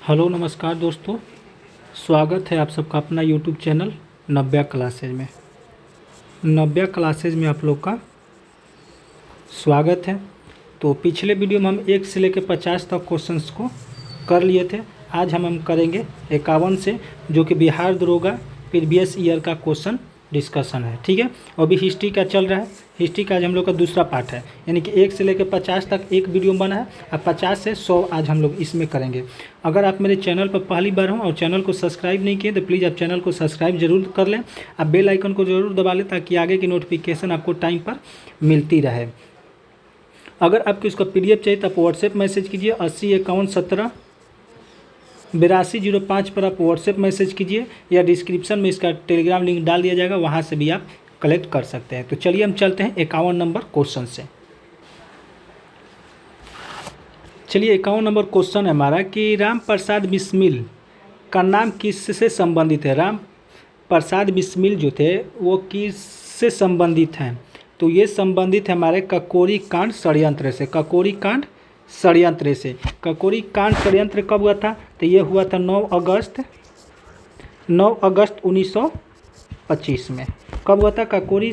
Hello नमस्कार दोस्तों। स्वागत है आप सबका अपना यूट्यूब चैनल नव्या क्लासेज में। नव्या क्लासेज में आप लोग का स्वागत है। तो पिछले वीडियो में हम 1 से लेकर 50 तक क्वेश्चंस को कर लिए थे। आज हम करेंगे 51 से, जो कि बिहार दरोगा प्रीवियस ईयर का क्वेश्चन डिस्कशन है। ठीक है, अभी हिस्ट्री का चल रहा है। हिस्ट्री का आज हम लोग का दूसरा पार्ट है, यानी कि 1 से लेकर 50 तक एक वीडियो बना है और 50 से 100 आज हम लोग इसमें करेंगे। अगर आप मेरे चैनल पर पहली बार हों और चैनल को सब्सक्राइब नहीं किए तो प्लीज़ आप चैनल को सब्सक्राइब जरूर कर लें। आप बेल आइकन को ज़रूर दबा लें ताकि आगे की नोटिफिकेशन आपको टाइम पर मिलती रहे। अगर आपको इसका PDF चाहिए तो आप व्हाट्सएप मैसेज कीजिए 8051178205 पर आप व्हाट्सएप मैसेज कीजिए, या डिस्क्रिप्शन में इसका टेलीग्राम लिंक डाल दिया जाएगा, वहाँ से भी आप कलेक्ट कर सकते हैं। तो चलिए हम चलते हैं 51 नंबर क्वेश्चन से। चलिए 51 नंबर क्वेश्चन है हमारा कि राम प्रसाद बिस्मिल का नाम किससे संबंधित है। राम प्रसाद बिस्मिल जो थे वो किससे संबंधित हैं, तो ये संबंधित है हमारे ककोरी कांड षड्यंत्र से। ककोरी कांड षड्यंत्र से। ककोरी कांड षड्यंत्र कब हुआ था, तो ये हुआ था 9 अगस्त 1925 में। कब हुआ था ककोरी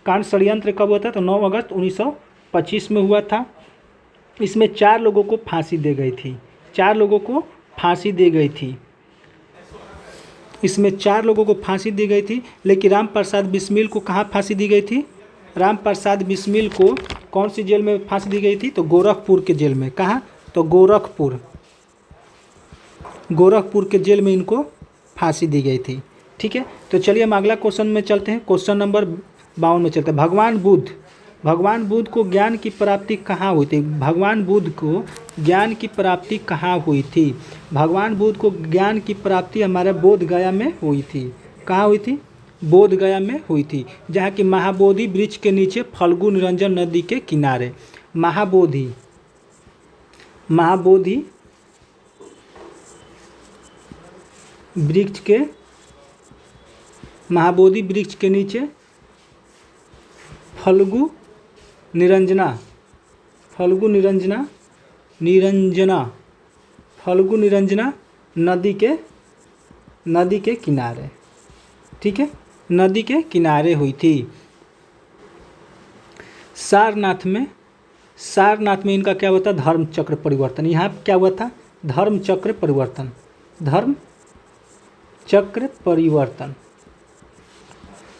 कांड षड्यंत्र, कब हुआ था, तो 9 अगस्त 1925 में हुआ था। इसमें 4 लोगों को फांसी दी गई थी। 4 लोगों को फांसी दी गई थी। इसमें 4 लोगों को फांसी दी गई थी, लेकिन राम प्रसाद बिस्मिल को कहाँ फांसी दी गई थी। राम प्रसाद बिस्मिल को कौन सी जेल में फांसी दी गई थी, तो गोरखपुर के जेल में। कहाँ, तो गोरखपुर के जेल में इनको फांसी दी गई थी। ठीक है, तो चलिए हम अगला क्वेश्चन में चलते हैं। क्वेश्चन नंबर 52 में चलते हैं। भगवान बुद्ध को ज्ञान की प्राप्ति कहाँ हुई थी। भगवान बुद्ध को ज्ञान की प्राप्ति कहाँ हुई थी। भगवान बुद्ध को ज्ञान की प्राप्ति हमारे बोध गया में हुई थी। कहाँ हुई थी, बोध गया में हुई थी, जहाँ की महाबोधि वृक्ष के नीचे फल्गु निरंजन नदी के किनारे। महाबोधि वृक्ष के नीचे फल्गु निरंजना नदी के किनारे। ठीक है, नदी के किनारे हुई थी। सारनाथ में इनका क्या हुआ था, धर्म चक्र परिवर्तन। यहाँ क्या हुआ था, धर्म चक्र परिवर्तन।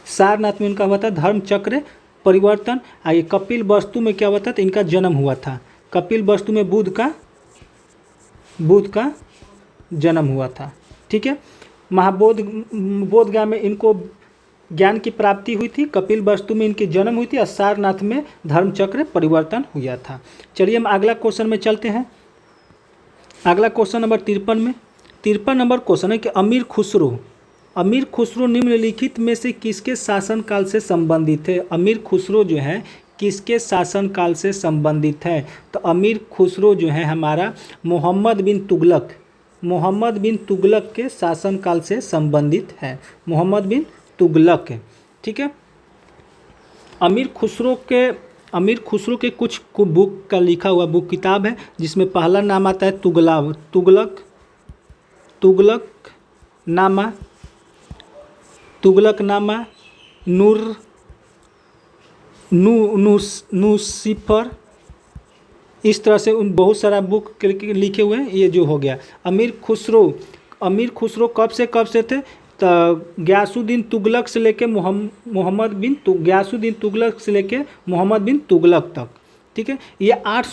सारनाथ में इनका हुआ था धर्म चक्र परिवर्तन। आगे कपिल वस्तु में क्या हुआ था, तो इनका जन्म हुआ था। कपिल वस्तु में बुद्ध का जन्म हुआ था। ठीक है, बोध गया में इनको ज्ञान की प्राप्ति हुई थी, कपिल वस्तु में इनकी जन्म हुई थी और सारनाथ में धर्म चक्र परिवर्तन हुआ था। चलिए हम अगला क्वेश्चन में चलते हैं। अगला क्वेश्चन नंबर 53 में। 53 नंबर क्वेश्चन है कि अमीर खुसरो निम्नलिखित में से किसके शासनकाल से संबंधित है। अमीर खुसरो जो है किसके शासनकाल से संबंधित है, तो अमीर खुसरो जो है हमारा मोहम्मद बिन तुगलक के शासनकाल से संबंधित है। मोहम्मद बिन तुगलक। ठीक है, अमीर खुसरो के कुछ बुक का लिखा हुआ बुक किताब है, जिसमें पहला नाम आता है तुगलकनामा, नूसिफर। इस तरह से उन बहुत सारा बुक लिखे हुए हैं। ये जो हो गया अमीर खुसरो कब से थे, तो गयासुद्दीन तुगलक से लेके मोहम्मद बिन तुगलक तक। ठीक है, ये 8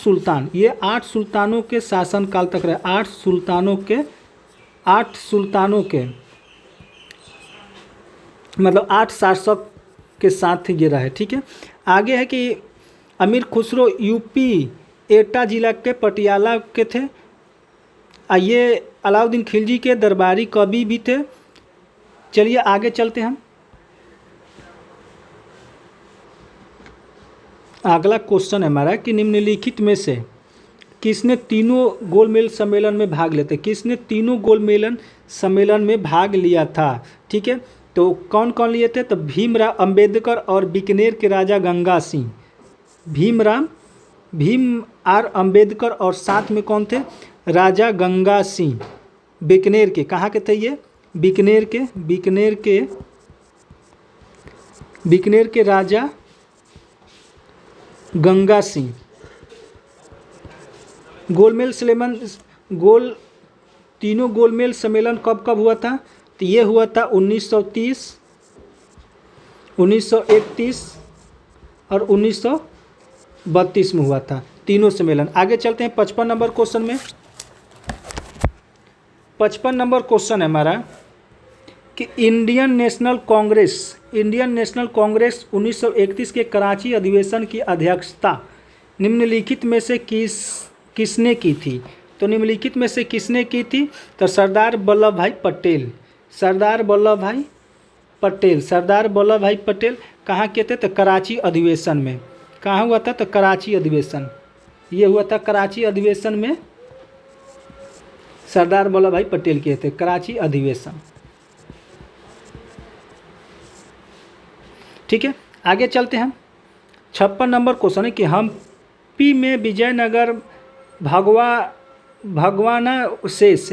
सुल्तानों के शासनकाल तक रहे। 8 सुल्तानों के मतलब 8 शासक के साथ ये रहे। ठीक है, आगे है कि अमीर खुसरो यूपी एटा जिला के पटियाला के थे। ये अलाउद्दीन खिलजी के दरबारी कवि भी थे। चलिए आगे चलते हैं हम। अगला क्वेश्चन है हमारा कि निम्नलिखित में से किसने तीनों गोलमेल सम्मेलन में भाग लेते। किसने तीनों गोलमेलन सम्मेलन में भाग लिया था। ठीक है, तो कौन कौन लिए थे, तो भीमराव अंबेडकर और बीकानेर के राजा गंगा सिंह। भीम आर अंबेडकर और साथ में कौन थे, राजा गंगा सिंह। बीकानेर के, कहाँ के थे ये? बीकानेर के राजा गंगा सिंह। तीनों गोलमेल सम्मेलन कब कब हुआ था? तो ये हुआ था 1930, 1931 और 1932 में हुआ था तीनों सम्मेलन। आगे चलते हैं 55 नंबर क्वेश्चन में। 55 नंबर क्वेश्चन है हमारा कि इंडियन नेशनल कांग्रेस 1931 के कराची अधिवेशन की अध्यक्षता निम्नलिखित में से किसने की थी? तो निम्नलिखित में से किसने की थी? तो सरदार वल्लभ भाई पटेल कहाँ के थे? तो कराची अधिवेशन में। कहाँ हुआ था? तो कराची अधिवेशन, ये हुआ था कराची अधिवेशन में, सरदार वल्लभ भाई पटेल के थे कराची अधिवेशन। ठीक है, आगे चलते हैं। 56 नंबर क्वेश्चन है कि हम्पी में विजयनगर भगवानावशेष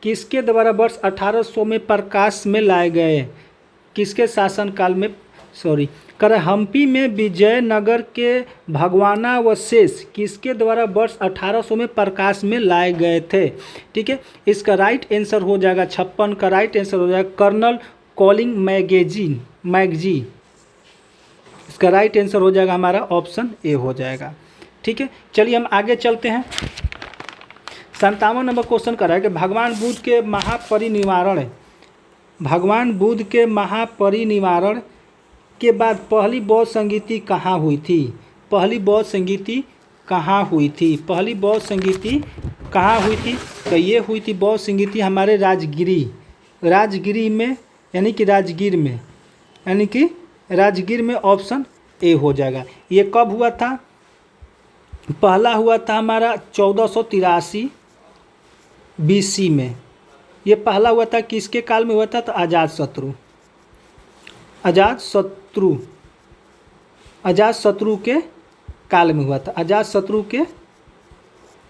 किसके द्वारा वर्ष 1800 में प्रकाश में लाए गए? किसके शासनकाल में? हम्पी में विजयनगर के भगवानावशेष किसके द्वारा वर्ष 1800 में प्रकाश में लाए गए थे? ठीक है, इसका राइट आंसर हो जाएगा 56 का राइट आंसर हो जाएगा कर्नल कॉलिंग मैगजी। इसका राइट आंसर हो जाएगा हमारा ऑप्शन ए हो जाएगा। ठीक है, चलिए हम आगे चलते हैं। 57 नंबर क्वेश्चन कर रहा है कि भगवान बुद्ध के महापरिनिर्वाण के बाद पहली बौद्ध संगीति कहाँ हुई थी? पहली बौद्ध संगीति कहाँ हुई थी? तो ये हुई थी बौद्ध संगीति हमारे राजगिरी में, यानी कि राजगीर में ऑप्शन ए हो जाएगा। ये कब हुआ था? पहला हुआ था हमारा 1483 BC में। ये पहला हुआ था किसके काल में हुआ था? तो अजातशत्रु के काल में हुआ था। अजातशत्रु के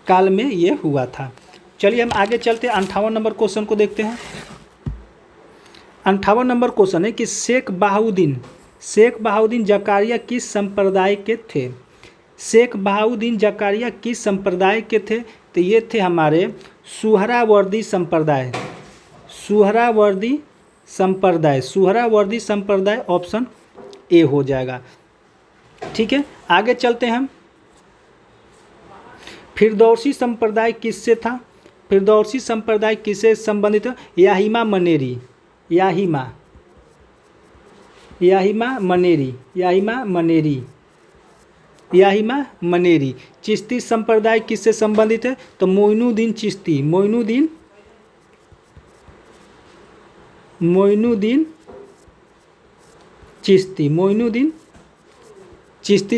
काल में ये हुआ था। चलिए हम आगे चलते 58 नंबर क्वेश्चन को देखते हैं। 58 नंबर क्वेश्चन है कि शेख बहाउद्दीन जकारिया किस संप्रदाय के थे? शेख बहाउद्दीन जकारिया किस संप्रदाय के थे? तो ये थे हमारे सुहरावर्दी संप्रदाय, ऑप्शन ए हो जाएगा। ठीक है, आगे चलते हैं हम। फिरदौसी संप्रदाय किससे था? फिरदौसी संप्रदाय किससे संबंधित है? याहिमा मनेरी। चिश्ती संप्रदाय किससे संबंधित है? तो मोइनुद्दीन चिश्ती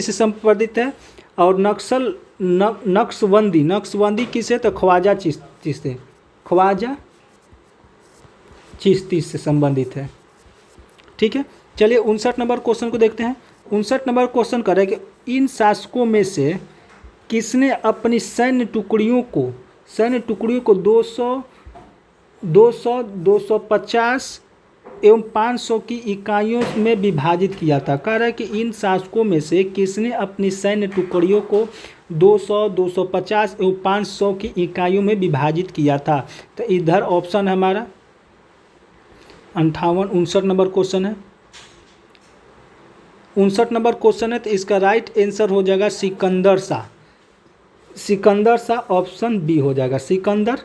से संबंधित है। और नक्शबंदी किससे? तो ख्वाजा चिश्ती से संबंधित है। ठीक है, चलिए 59 नंबर क्वेश्चन को देखते हैं। 59 नंबर क्वेश्चन कर रहे हैं कि इन शासकों में से किसने अपनी सैन्य टुकड़ियों को 200, 250 एवं 500 की इकाइयों में विभाजित किया था? कह रहा है कि इन शासकों में से किसने अपनी सैन्य टुकड़ियों को 200, 250 एवं 500 की इकाइयों में विभाजित किया था? तो इधर ऑप्शन है हमारा 59 नंबर क्वेश्चन है। 59 नंबर क्वेश्चन है, तो इसका राइट आंसर हो जाएगा सिकंदर शाह, ऑप्शन बी हो जाएगा। सिकंदर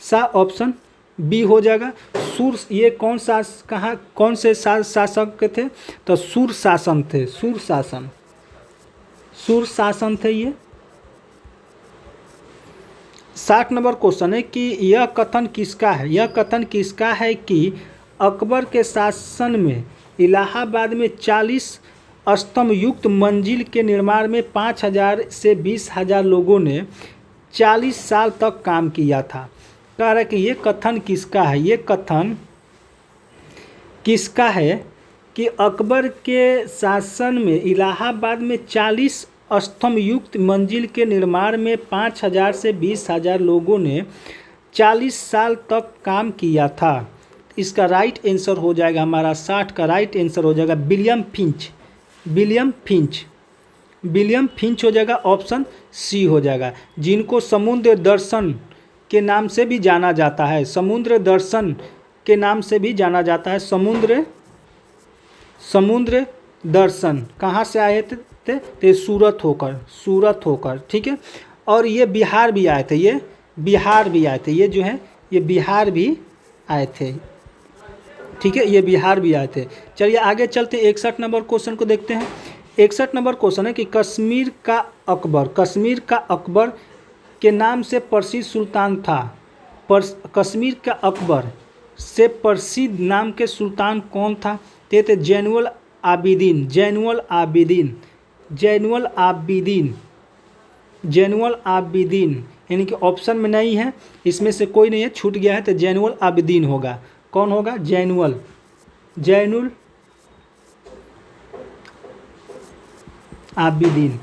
शाह ऑप्शन बी हो जाएगा। ये कौन से शासक के थे? तो सुर शासन थे ये। 60 नंबर क्वेश्चन है कि यह कथन किसका है कि अकबर के शासन में इलाहाबाद में 40 स्तंभ युक्त मंजिल के निर्माण में 5000 से 20,000 लोगों ने 40 साल तक काम किया था? कह रहा है कि ये कथन किसका है? ये कथन किसका है कि अकबर के शासन में इलाहाबाद में 40 स्तंभ युक्त मंजिल के निर्माण में 5000 से 20,000 लोगों ने 40 साल तक काम किया था। इसका राइट आंसर हो जाएगा हमारा 60 का राइट आंसर हो जाएगा William Finch. William Finch, William Finch हो जाएगा, ऑप्शन सी हो जाएगा। जिनको समुद्र दर्शन के नाम से भी जाना जाता है, समुद्र दर्शन के नाम से भी जाना जाता है। समुद्र दर्शन कहाँ से आए थे? तो सूरत होकर, ठीक है। और ये बिहार भी आए थे, ये बिहार भी आए थे, ये जो है ये बिहार भी आए थे, ठीक है, ये बिहार भी आए थे। चलिए आगे चलते 61 नंबर क्वेश्चन को देखते हैं। 61 नंबर क्वेश्चन है कि कश्मीर का अकबर के नाम से प्रसिद्ध सुल्तान था। कश्मीर का अकबर से प्रसिद्ध नाम के सुल्तान कौन था? ते थे जैनुल आबिदीन, यानी कि ऑप्शन में नहीं है, इसमें से कोई नहीं है, छूट गया है, तो जैनुल आबिदीन होगा। कौन होगा? जैनुल आबिदीन,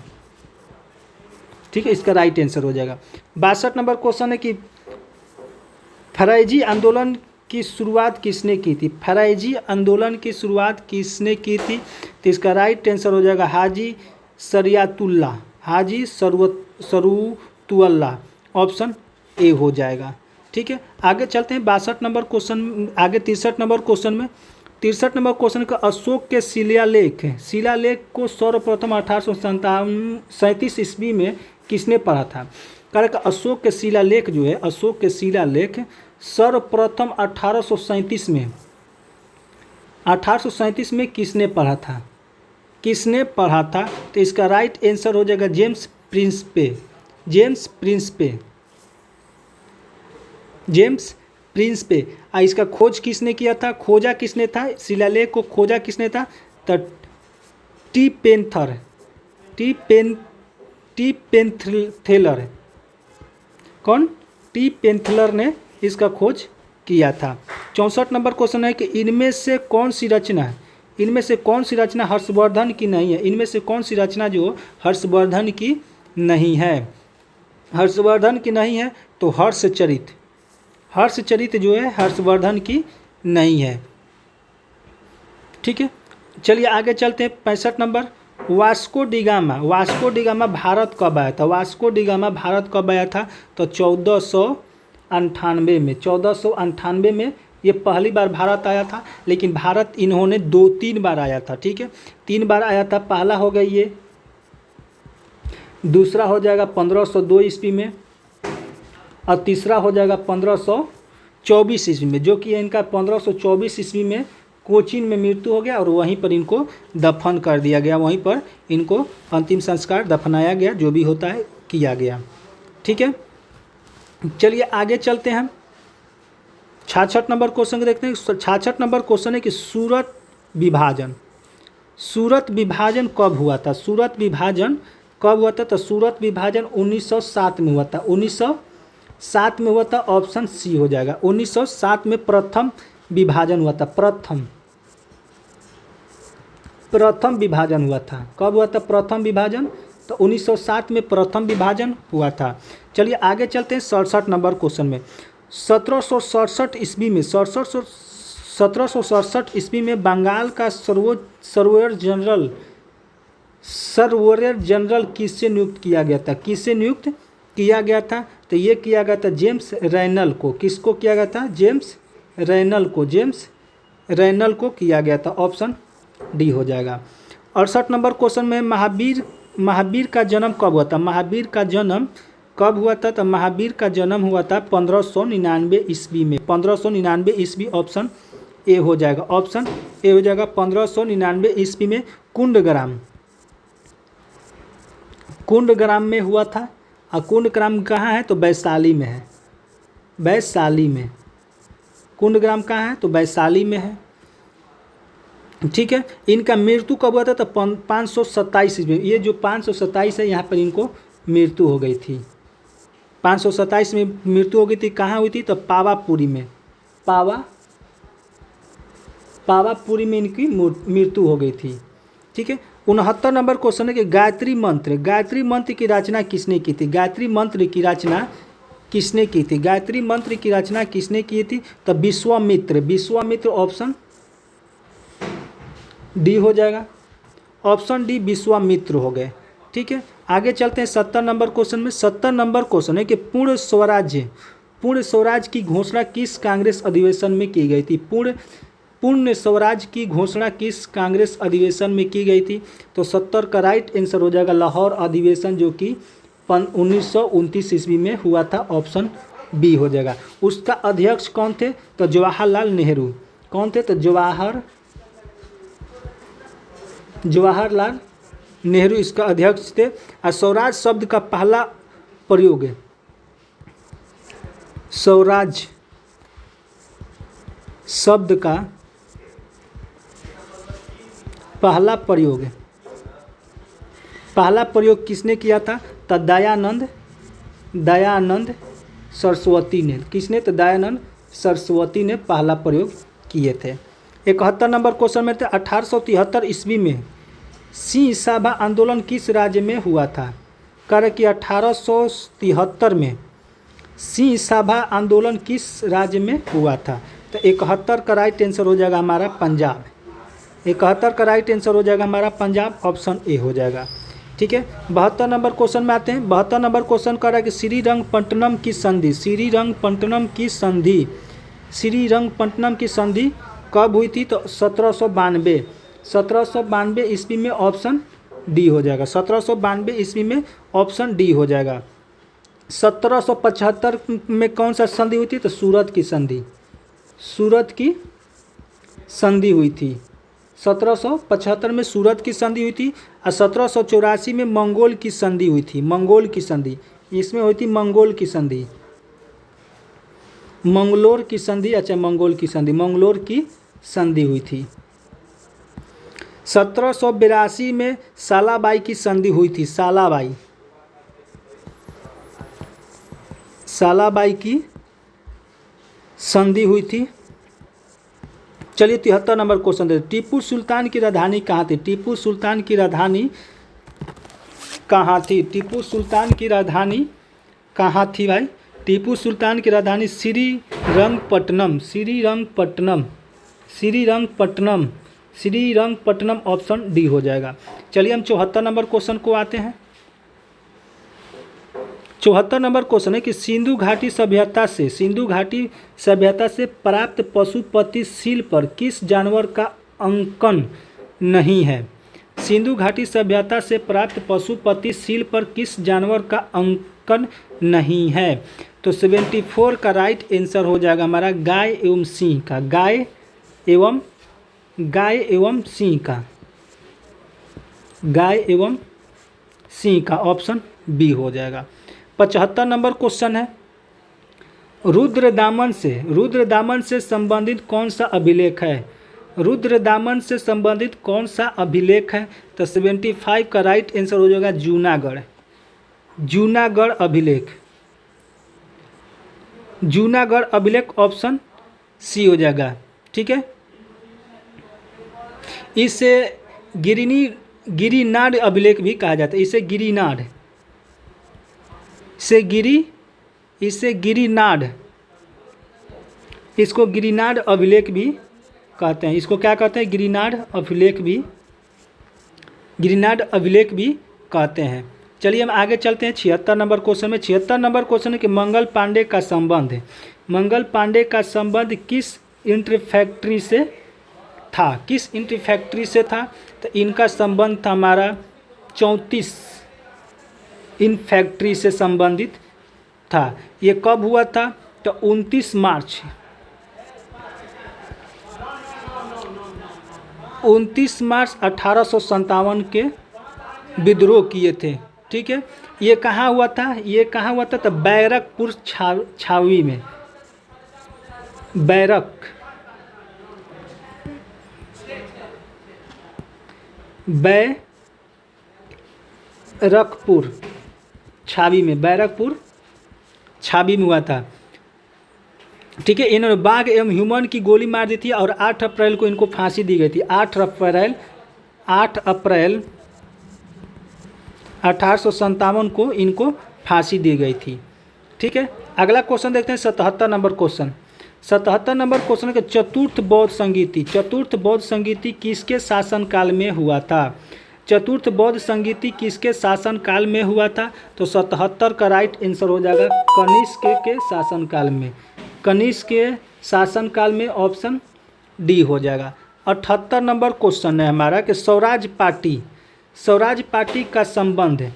ठीक है, इसका राइट आंसर हो जाएगा। 62 नंबर क्वेश्चन है कि फरैजी आंदोलन की शुरुआत किसने की थी? फरैजी आंदोलन की शुरुआत किसने की थी? तो इसका राइट आंसर हो जाएगा हाजी शरूतुल्लाह, ऑप्शन ए हो जाएगा, ठीक है। आगे चलते हैं 62 नंबर क्वेश्चन, आगे 63 नंबर क्वेश्चन में। 63 नंबर क्वेश्चन का अशोक के शिलालेख को सर्वप्रथम 1837 ईस्वी में किसने पढ़ा था? कारण का अशोक के शिलालेख जो है, अशोक के शिलालेख सर्वप्रथम 1837 में किसने पढ़ा था? तो इसका राइट आंसर हो जाएगा जेम्स प्रिंसपे। इसका खोज किसने किया था? खोजा किसने था? शिलालेख को खोजा किसने था? तो टी पेन्थेलर। कौन? टी पेन्थेलर ने इसका खोज किया था। 64 नंबर क्वेश्चन है कि इनमें से कौन सी रचना हर्षवर्धन की नहीं है? इनमें से कौन सी रचना जो हर्षवर्धन की नहीं है? तो हर्षचरित जो है हर्षवर्धन की नहीं है, ठीक है। चलिए आगे चलते हैं 65 number. Vasco D gamma Bharat कब आया था? तो 1498 में ये पहली बार भारत आया था, लेकिन भारत इन्होंने 2-3 बार आया था, ठीक है, 3 बार आया था। पहला हो गया ये, दूसरा हो जाएगा 1502 ईस्वी में, और तीसरा हो जाएगा 1524 ईस्वी में, जो कि इनका 1524 ईस्वी में कोचीन में मृत्यु हो गया और वहीं पर इनको दफन कर दिया गया, वहीं पर इनको अंतिम संस्कार दफनाया गया, जो भी होता है किया गया, ठीक है। चलिए आगे चलते हैं 66 नंबर क्वेश्चन को देखते हैं। 66 नंबर क्वेश्चन है कि सूरत विभाजन कब हुआ था? तो सूरत विभाजन 1907 में हुआ था। 1907 में हुआ था, ऑप्शन सी हो जाएगा। 1907 में प्रथम विभाजन हुआ था। प्रथम विभाजन हुआ था। कब हुआ था प्रथम विभाजन? तो 1907 में प्रथम विभाजन हुआ था। चलिए आगे चलते हैं 67 नंबर क्वेश्चन में। 1767 ईस्वी में बंगाल का सर्वेयर जनरल किससे नियुक्त किया गया था? तो ये किया गया था जेम्स रैनल को। किसको किया गया था? जेम्स रैनल को किया गया था। ऑप्शन डी हो जाएगा। 68 नंबर क्वेश्चन में महावीर का जन्म कब हुआ था? महावीर का जन्म कब हुआ था? तो महावीर का जन्म हुआ था 1599 ईस्वी में। 1599 ईस्वी, ऑप्शन ए हो जाएगा। 1599 ईस्वी में कुंडग्राम में हुआ था। और कुंडग्राम कहाँ है? तो वैशाली में है। कुंडग्राम कहाँ है? तो वैशाली में है, ठीक है। इनका मृत्यु कब हुआ था? तो 527 ईस्वी में। ये जो 527 है, यहाँ पर इनको मृत्यु हो गई थी। 527 में मृत्यु हो गई थी। कहाँ हुई थी? तो पावापुरी में। पावापुरी में इनकी मृत्यु हो गई थी, ठीक है। 69 नंबर क्वेश्चन है कि गायत्री मंत्र की रचना किसने की थी? गायत्री मंत्र की रचना किसने की थी? गायत्री मंत्र की रचना किसने की थी? तो विश्वामित्र। विश्वामित्र ऑप्शन डी हो जाएगा। ऑप्शन डी विश्वामित्र हो गए। ठीक है, आगे चलते हैं 70 नंबर क्वेश्चन में। 70 नंबर क्वेश्चन है कि पूर्ण स्वराज की घोषणा किस कांग्रेस अधिवेशन में की गई थी? पूर्ण स्वराज की घोषणा किस कांग्रेस अधिवेशन में की गई थी? तो 70 का राइट आंसर हो जाएगा लाहौर अधिवेशन, जो कि 1929 ईस्वी में हुआ था। ऑप्शन बी हो जाएगा। उसका अध्यक्ष कौन थे? तो जवाहरलाल नेहरू। कौन थे? तो जवाहरलाल नेहरू इसका अध्यक्ष थे। और स्वराज शब्द का पहला प्रयोग है, स्वराज शब्द का पहला प्रयोग किसने किया था? तो दयानंद सरस्वती ने। किसने? तो दयानंद सरस्वती ने पहला प्रयोग किए थे। 71 नंबर क्वेश्चन में थे 1873 ईस्वी में सिंह सभा आंदोलन किस राज्य में हुआ था? कह कि 1873 में सिंह सभा आंदोलन किस राज्य में हुआ था? तो 71 का राइट आंसर हो जाएगा हमारा पंजाब। 71 का राइट आंसर हो जाएगा हमारा पंजाब। ऑप्शन ए हो जाएगा। ठीक है, 72 नंबर क्वेश्चन में आते हैं। 72 नंबर क्वेश्चन कह रहा है कि श्रीरंगपट्टनम की संधि कब हुई थी? तो 1792 ईस्वी में। ऑप्शन डी हो जाएगा। 1792 ईस्वी में ऑप्शन डी हो जाएगा। 1775 में कौन सा संधि हुई थी? तो सूरत की संधि हुई थी। 1775 में सूरत की संधि हुई थी। और 1784 में मंगोल की संधि हुई थी। इसमें हुई थी मंगलोर की संधि हुई थी। 1782 में सालाबाई की संधि हुई थी। सालाबाई की संधि हुई थी। चलिए 73 नंबर क्वेश्चन दे। टीपू सुल्तान की राजधानी कहाँ थी? टीपू सुल्तान की राजधानी कहाँ थी भाई? टीपू सुल्तान की राजधानी श्रीरंगपट्टनम। ऑप्शन डी हो जाएगा। चलिए हम 74 नंबर क्वेश्चन को आते हैं। 74 नंबर क्वेश्चन है कि सिंधु घाटी सभ्यता से प्राप्त पशुपति शिल पर किस जानवर का अंकन नहीं है? सिंधु घाटी सभ्यता से प्राप्त पशुपति शिल पर किस जानवर का अंकन नहीं है? तो 74 का राइट आंसर हो जाएगा हमारा गाय एवं सिंह का। ऑप्शन बी हो जाएगा। 75 नंबर क्वेश्चन है रुद्रदामन से संबंधित कौन सा अभिलेख है? तो 75 का राइट आंसर हो जाएगा जूनागढ़ अभिलेख। ऑप्शन सी हो जाएगा। ठीक है, इसे गिरिनाड अभिलेख भी कहा जाता है। इसे गिरिनाड अभिलेख भी कहते हैं। इसको क्या कहते हैं? गिरिनाड अभिलेख भी कहते हैं। चलिए हम आगे चलते हैं 76 नंबर क्वेश्चन में। 76 नंबर क्वेश्चन है कि मंगल पांडे का संबंध किस इंटरफैक्ट्री से था? तो इनका संबंध था हमारा 34 इन फैक्ट्री से संबंधित था। ये कब हुआ था? तो 29 मार्च 1857 के विद्रोह किए थे। ठीक है, ये कहाँ हुआ था? तो बैरकपुर छावनी में। बैरकपुर छावनी में हुआ था। ठीक है, इन्होंने बाघ एवं ह्यूमन की गोली मार दी थी और 8 अप्रैल को इनको फांसी दी गई थी। 8 अप्रैल 1857 को इनको फांसी दी गई थी। ठीक है, अगला क्वेश्चन देखते हैं 77 नंबर क्वेश्चन। 77 नंबर क्वेश्चन के चतुर्थ बौद्ध संगीति। चतुर्थ बौद्ध संगीति किसके शासनकाल में हुआ था? चतुर्थ बौद्ध संगीति किसके शासनकाल में हुआ था? तो 77 का राइट आंसर हो जाएगा कनिष्क के शासनकाल में। कनिष्क के शासनकाल में ऑप्शन डी हो जाएगा। 78 नंबर क्वेश्चन है हमारा कि स्वराज पार्टी का संबंध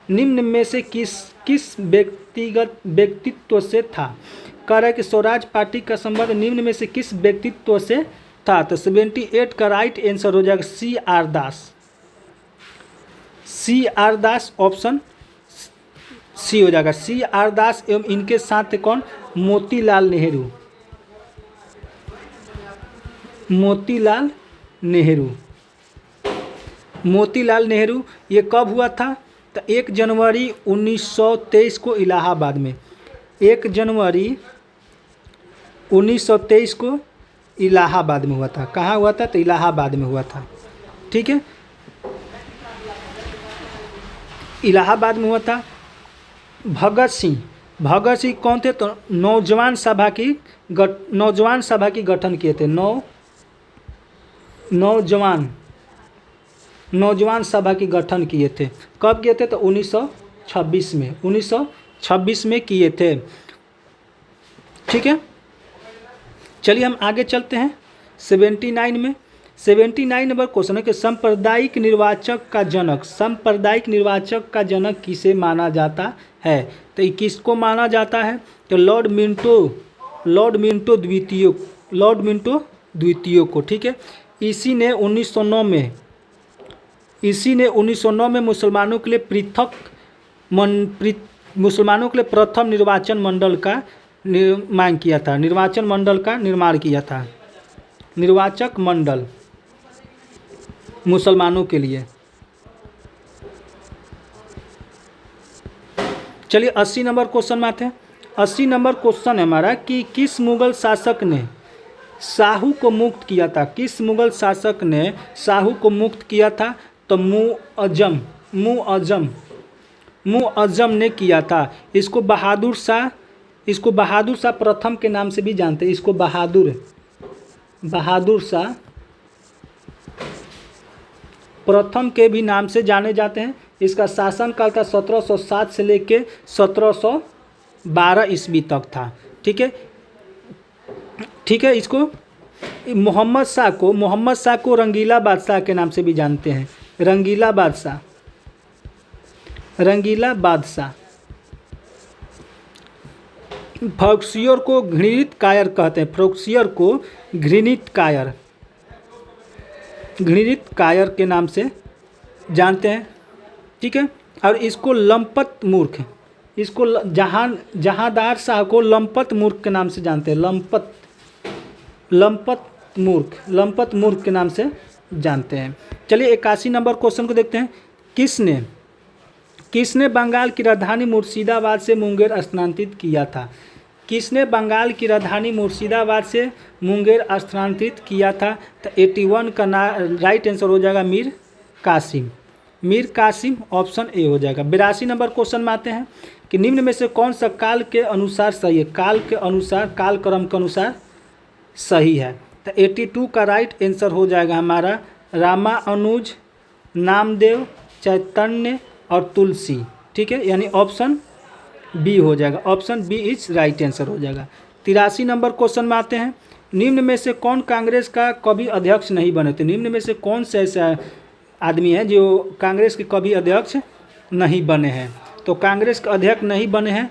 निम्न में से किस व्यक्तित्व से था? कह रहा है कि स्वराज पार्टी का संबंध निम्न में से किस व्यक्तित्व से था? तो 78 का राइट आंसर हो जाएगा सी आर दास। ऑप्शन सी हो जाएगा। सी आर दास एवं इनके साथ कौन? मोतीलाल नेहरू। ये कब हुआ था? तो 1 जनवरी 1923 को इलाहाबाद में। 1 जनवरी 1923 को इलाहाबाद में हुआ था। कहाँ हुआ था? तो इलाहाबाद में हुआ था। ठीक है, इलाहाबाद में हुआ था। भगत सिंह कौन थे? तो नौजवान सभा की गठन किए थे। नौजवान सभा की गठन किए थे। कब किए थे? तो 1926 में किए थे। ठीक है, चलिए हम आगे चलते हैं 79 में। 79 नंबर क्वेश्चन है कि सांप्रदायिक निर्वाचक का जनक किसे माना जाता है? तो किसको माना जाता है? तो लॉर्ड मिंटो द्वितीय को। ठीक है, इसी ने 1909 में मुसलमानों के लिए प्रथम निर्वाचन मंडल का निर्माण किया था। निर्वाचक मंडल मुसलमानों के लिए। चलिए 80 नंबर क्वेश्चन में आते हैं। 80 नंबर क्वेश्चन है हमारा कि किस मुगल शासक ने शाहू को मुक्त किया था? किस मुगल शासक ने शाहू को मुक्त किया था? तो मुअज्जम ने किया था। इसको बहादुर शाह प्रथम के नाम से भी जानते हैं। इसको बहादुर शाह प्रथम के भी नाम से जाने जाते हैं। इसका शासनकाल था 1707 से लेके 1712 ईस्वी तक था। ठीक है, इसको मोहम्मद शाह को रंगीला बादशाह के नाम से भी जानते हैं। रंगीला बादशाह। फ्रोक्सियर को घृणित कायर कहते हैं। फ्रोक्सियर को घृणित कायर के नाम से जानते हैं। ठीक है, और इसको लंपत मूर्ख, इसको जहांदार शाह को लंपत मूर्ख के नाम से जानते हैं। लंपत मूर्ख के नाम से जानते हैं। चलिए 81 नंबर क्वेश्चन को देखते हैं। किसने बंगाल की राजधानी मुर्शिदाबाद से मुंगेर स्थानांतरित किया था? किसने बंगाल की राजधानी मुर्शिदाबाद से मुंगेर स्थानांतरित किया था? तो 81 का राइट आंसर हो जाएगा मीर कासिम। ऑप्शन ए हो जाएगा। 82 नंबर क्वेश्चन में आते हैं कि निम्न में से कौन सा काल के अनुसार सही है? कालक्रम के अनुसार सही है। तो 82 का राइट आंसर हो जाएगा हमारा रामानुज, नामदेव, चैतन्य और तुलसी। ठीक है, यानी ऑप्शन बी हो जाएगा। Option B is right answer हो जाएगा। 83 नंबर क्वेश्चन में आते हैं। निम्न में से कौन कांग्रेस का कभी अध्यक्ष नहीं बने थे? निम्न में से कौन से ऐसा आदमी है जो कांग्रेस के कभी अध्यक्ष नहीं बने हैं? तो कांग्रेस के अध्यक्ष नहीं बने हैं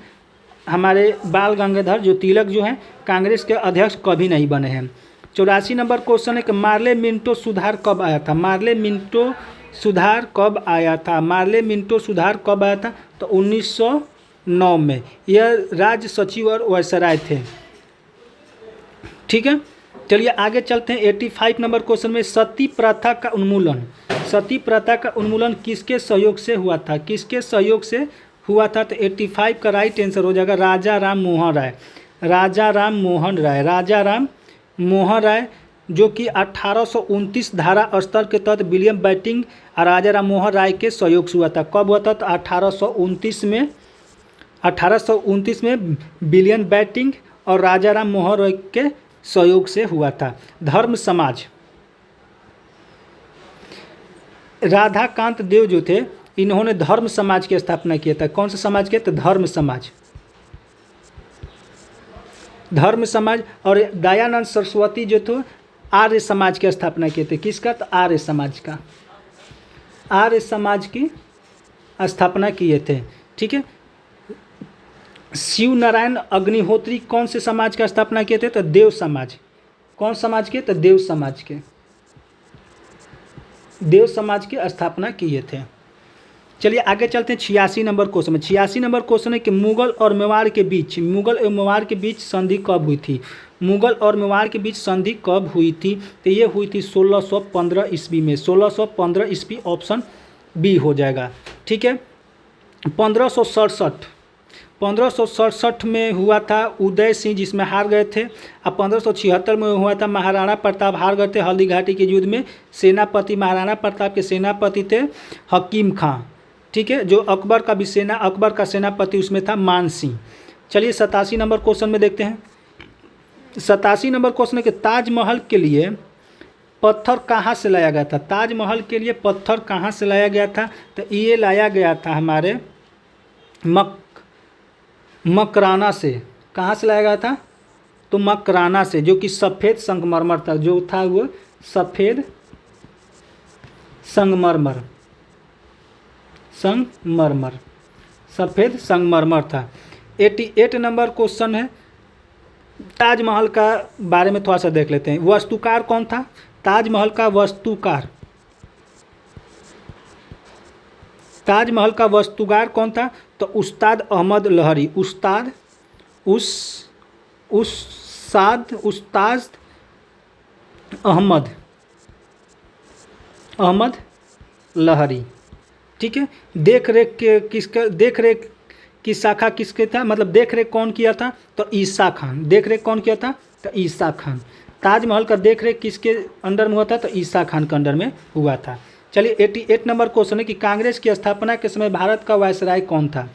हमारे बाल गंगाधर जो तिलक जो हैं, कांग्रेस के अध्यक्ष कभी नहीं बने हैं। 84 नंबर क्वेश्चन है कि मार्ले मिंटो सुधार कब आया था? मार्ले मिंटो सुधार कब आया था? तो 1909 में। यह राज्य सचिव और वायसराय थे। ठीक है, चलिए आगे चलते हैं। 85 नंबर क्वेश्चन में सती प्रथा का उन्मूलन किसके सहयोग से हुआ था? तो 85 का राइट आंसर हो जाएगा राजा राम मोहन राय जो कि 1829 धारा स्तर के तहत विलियम बेंटिंक और राजा राम मोहन राय के सहयोग से हुआ था। कब हुआ था? तो 1829 में 1829 में विलियम बेंटिंक और राजा राम मोहन रॉय के सहयोग से हुआ था। धर्म समाज, राधाकांत देव जो थे इन्होंने धर्म समाज की स्थापना किया था। कौन सा समाज के? तो धर्म समाज, धर्म समाज। और दयानंद सरस्वती जो थे आर्य समाज की स्थापना किए थे। किसका? तो आर्य समाज का, आर्य समाज की स्थापना किए थे। ठीक है। शिव नारायण अग्निहोत्री कौन से समाज का स्थापना किए थे? तो देव समाज। कौन समाज के? तो देव समाज के, देव समाज की स्थापना किए थे। चलिए आगे चलते हैं 86 नंबर क्वेश्चन में। 86 नंबर क्वेश्चन है कि मुगल और मेवाड़ के बीच, मुगल और मेवाड़ के बीच संधि कब हुई थी? मुगल और मेवाड़ के बीच संधि कब हुई थी? तो ये हुई थी 1615 ईस्वी में। 1615 ईस्वी ऑप्शन बी हो जाएगा। ठीक है। 1567 में हुआ था उदय सिंह जिसमें हार गए थे। अब 1576 में हुआ था महाराणा प्रताप हार गए थे हल्दी घाटी के युद्ध में। सेनापति महाराणा प्रताप के सेनापति थे हकीम खां। ठीक है। जो अकबर का भी अकबर का सेनापति उसमें था मान सिंह। चलिए 87 नंबर क्वेश्चन में देखते हैं। 87 नंबर क्वेश्चन है कि ताजमहल के लिए पत्थर कहाँ से लाया गया था? ताजमहल के लिए पत्थर कहाँ से लाया गया था? तो ये लाया गया था हमारे मकराना से। कहाँ से लाया गया था? तो मकराना से, जो कि सफ़ेद संगमरमर था, जो था वो सफ़ेद संगमरमर, सफ़ेद संगमरमर था। 88 नंबर क्वेश्चन है, ताजमहल का बारे में थोड़ा सा देख लेते हैं। वास्तुकार कौन था? ताजमहल का वास्तुकार कौन था? तो उस्ताद अहमद लहरी। उस्ताद अहमद लहरी। ठीक है। देखरेख की शाखा किसके था? मतलब देखरेख कौन किया था? तो ईसा खान। देखरेख कौन किया था? तो ईसा खान। ताजमहल का देखरेख किसके अंडर में हुआ था? तो ईसा खान के अंडर में हुआ था। चलिए 88 नंबर क्वेश्चन है कि कांग्रेस की स्थापना के समय भारत का वायसराय कौन था?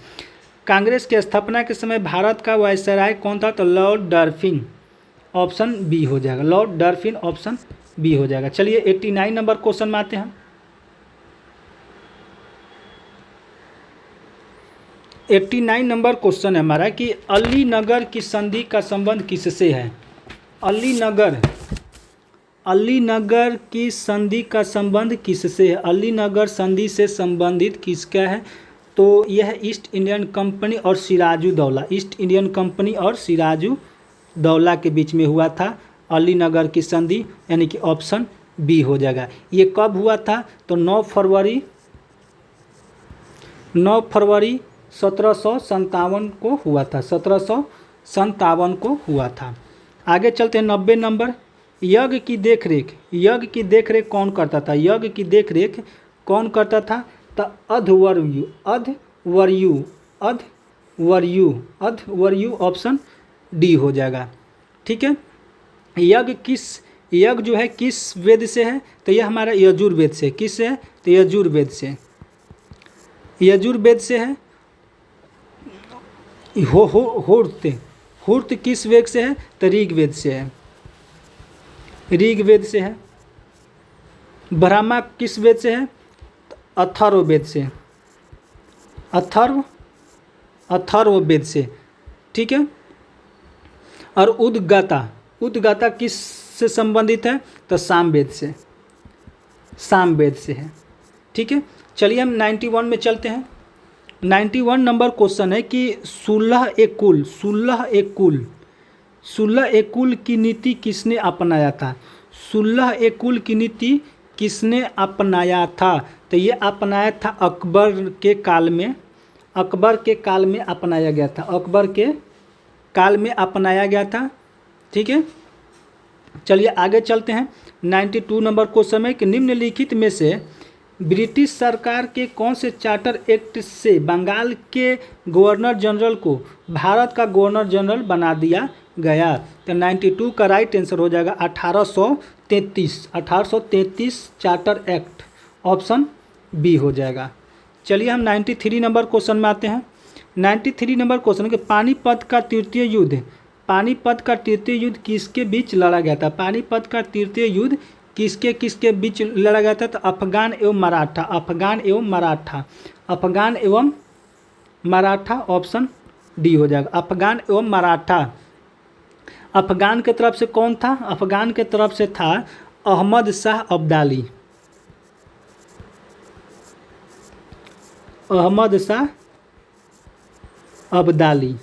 कांग्रेस की स्थापना के समय भारत का वायसराय कौन था? तो लॉर्ड डर्फिन। ऑप्शन बी हो जाएगा। लॉर्ड डर्फिन ऑप्शन बी हो जाएगा। चलिए 89 नंबर क्वेश्चन में आते हैं। 89 नंबर क्वेश्चन है हमारा कि अलीनगर की संधि का संबंध किससे है? अलीनगर की संधि का संबंध किससे है? अलीनगर संधि से संबंधित किसका है? तो यह ईस्ट इंडियन कंपनी और सिराजुद्दौला, ईस्ट इंडियन कंपनी और सिराजुद्दौला के बीच में हुआ था अलीनगर की संधि, यानी कि ऑप्शन बी हो जाएगा। ये कब हुआ था? तो 9 फरवरी 1757 को हुआ था। 1757 को हुआ था। आगे चलते हैं 90 नंबर। यज्ञ की देखरेख कौन करता था? यज्ञ की देखरेख कौन करता था? तो अध्वर्यु ऑप्शन डी हो जाएगा। ठीक है। यज्ञ जो है किस वेद से है? तो यह हमारा यजुर्वेद से। किस से है? तो यजुर्वेद से है। हुर्त किस वेद से है? तो ऋग्वेद से है। ऋग्वेद से है। ब्रह्मा किस वेद से है? अथर्ववेद से। अथर्ववेद से। ठीक है। और उद्गाता किस से संबंधित है? तो सामवेद से है। ठीक है। चलिए हम 91 में चलते हैं। 91 नंबर क्वेश्चन है कि सुलह ए कुल की नीति किसने अपनाया था? सुलह ए कुल की नीति किसने अपनाया था? तो ये अपनाया था अकबर के काल में अपनाया गया था। अकबर के काल में अपनाया गया था। ठीक है। चलिए आगे चलते हैं 92 नंबर क्वेश्चन में कि निम्नलिखित में से ब्रिटिश सरकार के कौन से चार्टर एक्ट से बंगाल के गवर्नर जनरल को भारत का गवर्नर जनरल बना दिया गया? तो 92 का राइट आंसर हो जाएगा 1833 चार्टर एक्ट। ऑप्शन बी हो जाएगा। चलिए हम 93 नंबर क्वेश्चन में आते हैं। 93 नंबर क्वेश्चन कि पानीपत का तृतीय युद्ध, पानीपत का तृतीय युद्ध किसके बीच लड़ा गया था? पानीपत का तृतीय युद्ध किसके किसके बीच लड़ा गया था? तो अफगान एवं मराठा, अफगान एवं मराठा, अफगान एवं मराठा, ऑप्शन डी हो जाएगा, अफगान एवं मराठा। अफगान के तरफ से कौन था? अफगान के तरफ से था अहमद शाह अब्दाली, अहमद शाह अब्दाली,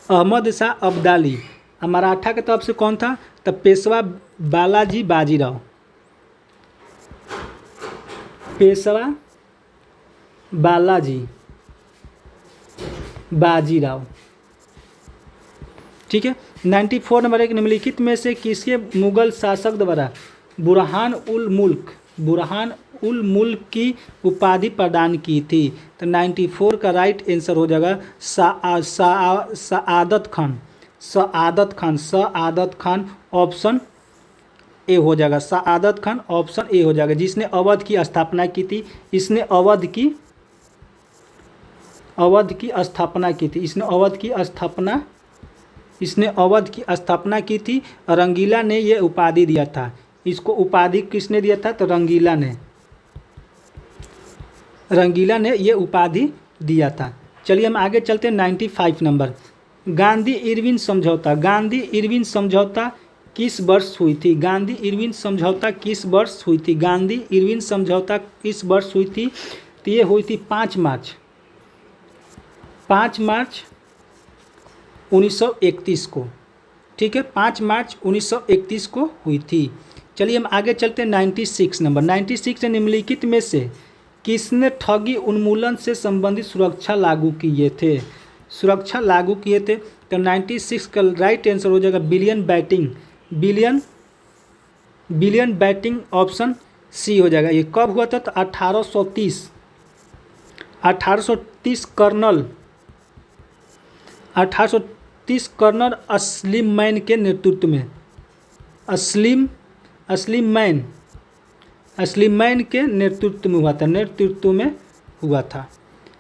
अहमद शाह अब्दाली। मराठा की तरफ से कौन था? तो पेशवा बालाजी बाजीराव, पेशवा बालाजी बाजीराव। ठीक है। 94 नंबर एक, निम्नलिखित में से किसके मुगल शासक द्वारा बुरहान उल मुल्क, बुरहान उल मुल्क की उपाधि प्रदान की थी? तो 94 का राइट आंसर हो जाएगा सआदत खान, सआदत खान, सआदत खान, ऑप्शन ए हो जाएगा, सआदत खान ऑप्शन ए हो जाएगा, जिसने अवध की स्थापना की थी। इसने अवध की स्थापना की थी, इसने अवध की स्थापना, इसने अवध की स्थापना की थी। रंगीला ने ये उपाधि दिया था, इसको उपाधि किसने दिया था? तो रंगीला ने, रंगीला ने ये उपाधि दिया था। चलिए हम आगे चलते हैं। 95 नंबर, गांधी इरविन समझौता, गांधी इरविन समझौता किस वर्ष हुई थी? गांधी इरविन समझौता किस वर्ष हुई थी? गांधी इरविन समझौता किस वर्ष हुई थी? तो ये हुई थी 5 मार्च 1931 को। ठीक है, 5 मार्च 1931 को हुई थी। चलिए हम आगे चलते हैं। 96 नंबर, 96 निम्नलिखित में से किसने ठगी उन्मूलन से संबंधित सुरक्षा लागू किए थे? सुरक्षा लागू किए थे। तो 96 का राइट आंसर हो जाएगा William Bentinck, William Bentinck, option C हो जाएगा। ये कब हुआ था? तो 1830 कर्नल अस्लिमैन के नेतृत्व में, अस्लिमैन के नेतृत्व में हुआ था,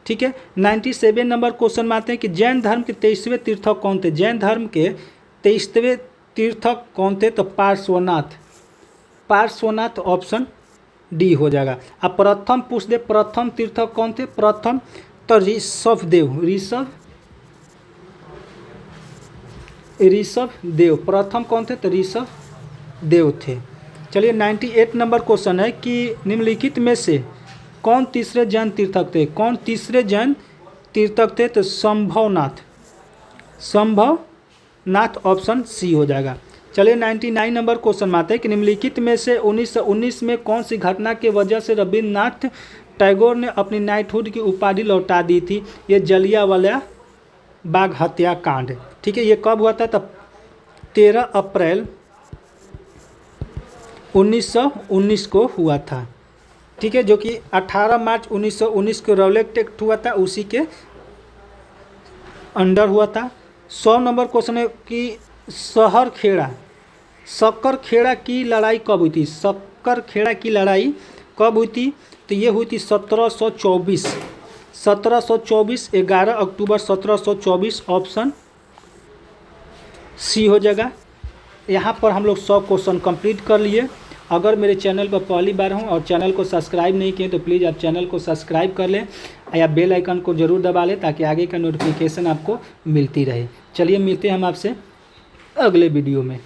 ठीक है। 97 नंबर क्वेश्चन में आते हैं कि जैन धर्म के 23वें तीर्थक कौन थे? जैन धर्म के 23वें तीर्थक कौन थे? तो पार्श्वनाथ ऑप्शन डी हो जाएगा। अब प्रथम पूछ दे, प्रथम तीर्थक कौन थे? प्रथम तो ऋषभ देव, प्रथम कौन थे? तो ऋषभ देव थे। चलिए 98 नंबर क्वेश्चन है कि निम्नलिखित में से कौन तीसरे जैन तीर्थक थे? कौन तीसरे जैन तीर्थक थे? तो संभवनाथ ऑप्शन सी हो जाएगा। चलिए 99 नंबर क्वेश्चन में आते हैं कि निम्नलिखित में से 1919 में कौन सी घटना की वजह से रविन्द्रनाथ टैगोर ने अपनी नाइटहुड की उपाधि लौटा दी थी? ये जलियांवाला बाग हत्याकांड, ठीक है। ये कब हुआ था? तब 13 अप्रैल 1919 को हुआ था, ठीक है, जो कि 18 मार्च 1919 को रौलेट एक्ट हुआ था, उसी के अंडर हुआ था। 100 नंबर क्वेश्चन है कि सक्करखेड़ा की लड़ाई कब हुई थी? सक्करखेड़ा की लड़ाई कब हुई थी? तो ये हुई थी 1724, 11 अक्टूबर 1724, ऑप्शन सी हो जाएगा। यहाँ पर हम लोग 100 क्वेश्चन कंप्लीट कर लिए। अगर मेरे चैनल पर पहली बार हों और चैनल को सब्सक्राइब नहीं किए तो प्लीज़ आप चैनल को सब्सक्राइब कर लें या बेल आइकन को ज़रूर दबा लें ताकि आगे का नोटिफिकेशन आपको मिलती रहे। चलिए मिलते हैं हम आपसे अगले वीडियो में।